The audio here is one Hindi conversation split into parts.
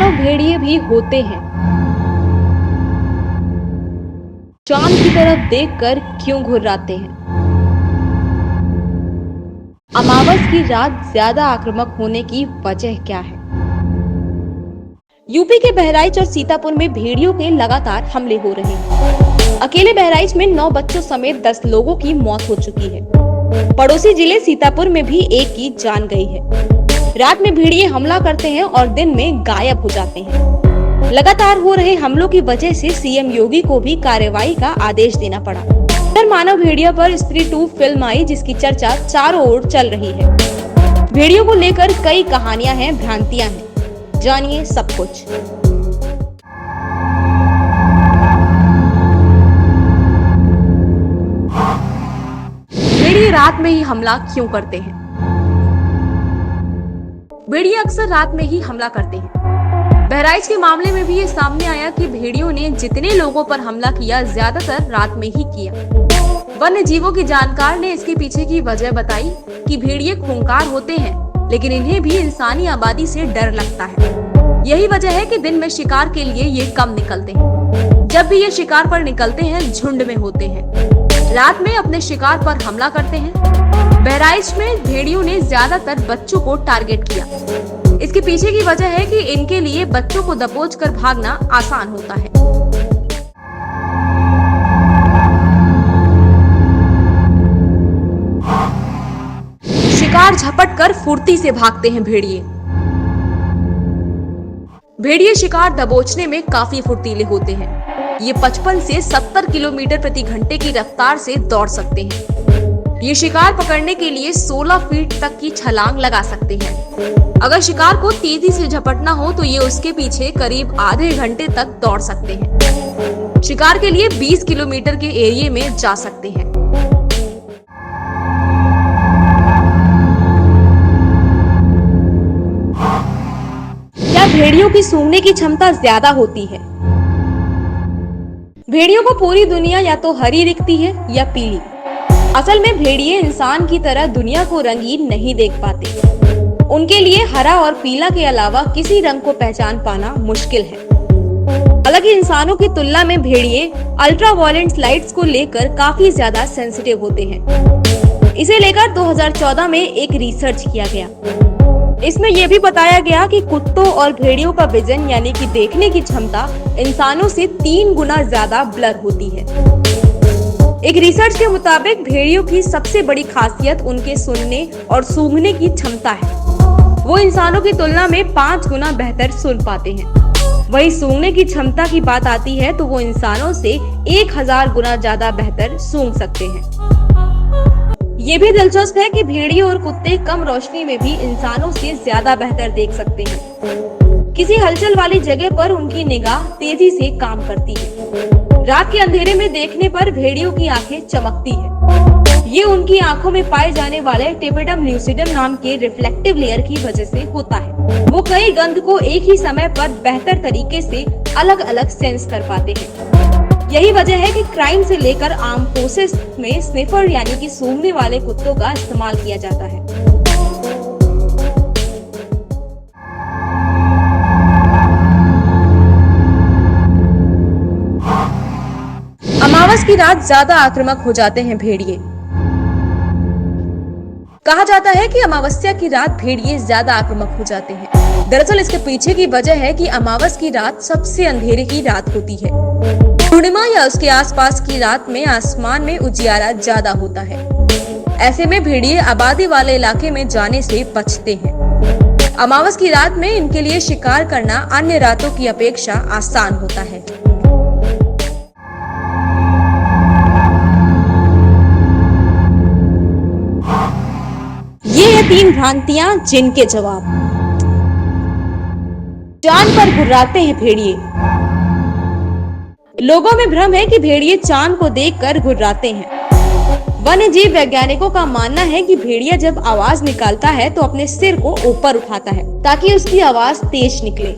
मानव भेड़िए भी होते हैं। चांद की तरफ देखकर क्यों घुर्राते हैं? अमावस की रात ज्यादा आक्रामक होने की वजह क्या है? यूपी के बहराइच और सीतापुर में भेड़ियों के लगातार हमले हो रहे हैं। अकेले बहराइच में 9 बच्चों समेत 10 लोगों की मौत हो चुकी है। पड़ोसी जिले सीतापुर में भी एक की जान गई है। रात में भेड़िए हमला करते हैं और दिन में गायब हो जाते हैं। लगातार हो रहे हमलों की वजह से सीएम योगी को भी कार्रवाई का आदेश देना पड़ा। मानव भेड़िया पर स्त्री 2 फिल्म आई, जिसकी चर्चा चारों ओर चल रही है। भेड़ियों को लेकर कई कहानियां हैं, भ्रांतियां हैं। जानिए सब कुछ। भेड़िए रात में ही हमला क्यों करते हैं? भेड़िए अक्सर रात में ही हमला करते हैं। बहराइच के मामले में भी ये सामने आया कि भेड़ियों ने जितने लोगों पर हमला किया, ज्यादातर रात में ही किया। वन्य जीवों की जानकार ने इसके पीछे की वजह बताई कि भेड़िए खूंखार होते हैं, लेकिन इन्हें भी इंसानी आबादी से डर लगता है। यही वजह है कि दिन में शिकार के लिए ये कम निकलते हैं। जब भी ये शिकार पर निकलते हैं, झुंड में होते हैं। रात में अपने शिकार पर हमला करते हैं। बहराइच में भेड़ियों ने ज्यादातर बच्चों को टारगेट किया। इसके पीछे की वजह है कि इनके लिए बच्चों को दबोच कर भागना आसान होता है। शिकार झपट कर फुर्ती से भागते हैं भेड़िए। भेड़िए शिकार दबोचने में काफी फुर्तीले होते हैं। ये 55 से 70 किलोमीटर प्रति घंटे की रफ्तार से दौड़ सकते हैं। ये शिकार पकड़ने के लिए 16 फीट तक की छलांग लगा सकते हैं। अगर शिकार को तेजी से झपटना हो तो ये उसके पीछे करीब आधे घंटे तक दौड़ सकते हैं। शिकार के लिए 20 किलोमीटर के एरिया में जा सकते हैं। क्या भेड़ियों की सूंघने की क्षमता ज्यादा होती है? भेड़ियों को पूरी दुनिया या तो हरी दिखती है या पीली। असल में भेड़िए इंसान की तरह दुनिया को रंगीन नहीं देख पाते। उनके लिए हरा और पीला के अलावा किसी रंग को पहचान पाना मुश्किल है। हालांकि इंसानों की तुलना में भेड़िए अल्ट्रावायलेंट लाइट्स को लेकर काफी ज्यादा सेंसिटिव होते हैं। इसे लेकर 2014 में एक रिसर्च किया गया। इसमें यह भी बताया गया कि कुत्तों और भेड़ियों का विजन यानी कि देखने की क्षमता इंसानों से 3 गुना ज्यादा ब्लर होती है। एक रिसर्च के मुताबिक भेड़ियों की सबसे बड़ी खासियत उनके सुनने और सूंघने की क्षमता है। वो इंसानों की तुलना में 5 गुना बेहतर सुन पाते हैं। वहीं सूंघने की क्षमता की बात आती है तो वो इंसानों से 1000 गुना ज्यादा बेहतर सूंघ सकते हैं। ये भी दिलचस्प है कि भेड़िए और कुत्ते कम रोशनी में भी इंसानों से ज्यादा बेहतर देख सकते हैं। किसी हलचल वाली जगह पर उनकी निगाह तेजी से काम करती है। रात के अंधेरे में देखने पर भेड़ियों की आंखें चमकती है। ये उनकी आंखों में पाए जाने वाले टेपिडम ल्यूसिडम नाम के रिफ्लेक्टिव लेयर की वजह से होता है। वो कई गंध को एक ही समय पर बेहतर तरीके से अलग अलग सेंस कर पाते हैं। यही वजह है कि क्राइम से लेकर आर्म फोर्सेस में स्निफर यानी कि सूंघने वाले कुत्तों का इस्तेमाल किया जाता है। अमावस की रात ज्यादा आक्रामक हो जाते हैं भेड़िए। कहा जाता है कि अमावस्या की रात भेड़िए ज्यादा आक्रामक हो जाते हैं। दरअसल इसके पीछे की वजह है कि अमावस की रात सबसे अंधेरे की रात होती है। पूर्णिमा या उसके आसपास की रात में आसमान में उजियारा ज्यादा होता है। ऐसे में भेड़िए आबादी वाले इलाके में जाने से बचते हैं। अमावस की रात में इनके लिए शिकार करना अन्य रातों की अपेक्षा आसान होता है। ये है 3 भ्रांतियां जिनके जवाब। चांद पर घुर्राते हैं भेड़िए। लोगों में भ्रम है कि भेड़िए चांद को देखकर घुर्राते हैं। वन्य जीव वैज्ञानिकों का मानना है कि भेड़िया जब आवाज निकालता है तो अपने सिर को ऊपर उठाता है ताकि उसकी आवाज तेज निकले।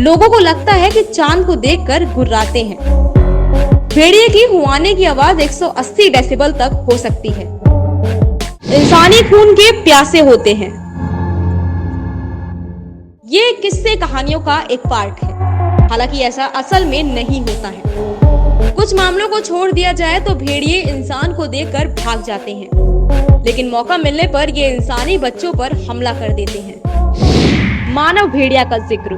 लोगों को लगता है कि चांद को देखकर घुर्राते हैं। भेड़िए की हुआने की आवाज 180 डेसिबल तक हो सकती है। इंसानी खून के प्यासे होते हैं। ये किस्से कहानियों का एक पार्ट है, हालांकि ऐसा असल में नहीं होता है। कुछ मामलों को छोड़ दिया जाए तो भेड़िए इंसान को देखकर भाग जाते हैं, लेकिन मौका मिलने पर ये इंसानी बच्चों पर हमला कर देते हैं। मानव भेड़िया का जिक्र।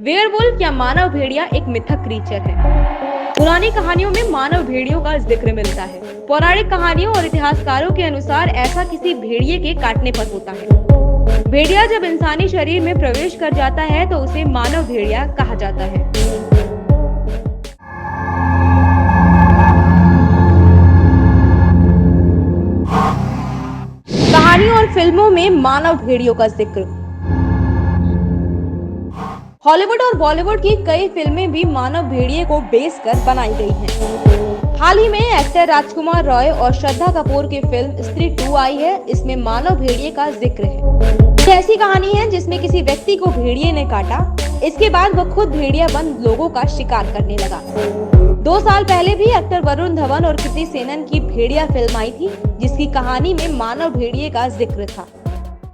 वेयरवुल्फ या मानव भेड़िया एक मिथक क्रीचर है। पुरानी कहानियों में मानव भेड़ियों का जिक्र मिलता है। पौराणिक कहानियों और इतिहासकारों के अनुसार ऐसा किसी भेड़िए के काटने पर होता है। भेड़िया जब इंसानी शरीर में प्रवेश कर जाता है तो उसे मानव भेड़िया कहा जाता है। कहानी और फिल्मों में मानव भेड़ियों का जिक्र। हॉलीवुड और बॉलीवुड की कई फिल्में भी मानव भेड़िए को बेस कर बनाई गई हैं। हाल ही में एक्टर राजकुमार रॉय और श्रद्धा कपूर की फिल्म स्त्री 2 आई है। इसमें मानव भेड़िए का जिक्र है। ये ऐसी कहानी है जिसमें किसी व्यक्ति को भेड़िए ने काटा, इसके बाद वो खुद भेड़िया बन लोगों का शिकार करने लगा। 2 साल पहले भी एक्टर वरुण धवन और कृति सेनन की भेड़िया फिल्म आई थी, जिसकी कहानी में मानव भेड़िए का जिक्र था।